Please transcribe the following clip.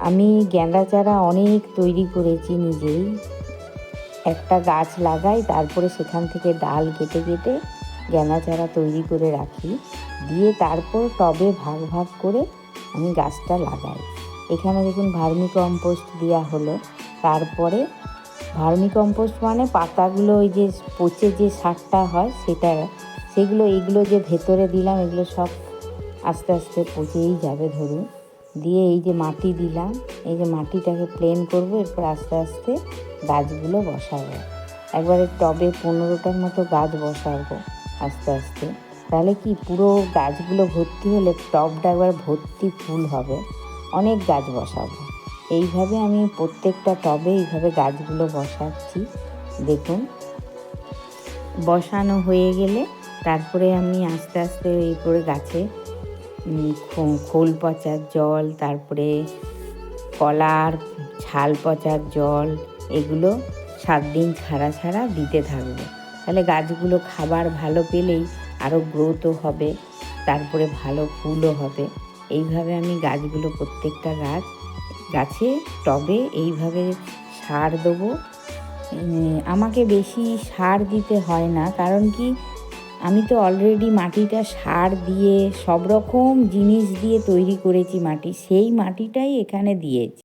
আমি গেঁদা চারা অনেক তৈরি করেছি নিজেই। একটা গাছ লাগাই, তারপরে সেখান থেকে ডাল কেটে কেটে গেঁদা চারা তৈরি করে রাখি, দিয়ে তারপর টবে ভাগ ভাগ করে আমি গাছটা লাগাই। এখানে দেখুন ভার্মি কম্পোস্ট দেওয়া হলো। তারপরে ভার্মি কম্পোস্ট মানে পাতাগুলো ওই যে পচে যে সারটা হয় এগুলো যে ভেতরে দিলাম, এগুলো সব আস্তে আস্তে পচেই যাবে ধরুন। দিয়ে এই যে মাটি দিলাম, এই যে মাটিটাকে প্লেন করব, এরপর আস্তে আস্তে গাছগুলো বসাবো। একবারে টবে 15টার মতো গাছ বসাবো আস্তে আস্তে। তাহলে কি পুরো গাছগুলো ভর্তি হলে টবটা একবার ভর্তি ফুল হবে। অনেক গাছ বসাবো। এইভাবে আমি প্রত্যেকটা টবে এইভাবে গাছগুলো বসাচ্ছি। দেখুন, বসানো হয়ে গেলে তারপরে আমি আস্তে আস্তে এই করে গাছে খোল পচার জল, তারপরে কলার ছাল পচার জল, এগুলো 7 দিন ছাড়া ছাড়া দিতে থাকবো। তাহলে গাছগুলো খাবার ভালো পেলেই আরও গ্রোথও হবে, তারপরে ভালো ফুলও হবে। এইভাবে আমি গাছগুলো প্রত্যেকটা গাছে টবে এইভাবে সার দেবো। আমাকে বেশি সার দিতে হয় না, কারণ কি আমি তো অলরেডি মাটিটা সার দিয়ে সব রকম জিনিস দিয়ে তৈরি করেছি মাটি, সেই মাটিটাই এখানে দিয়েছি।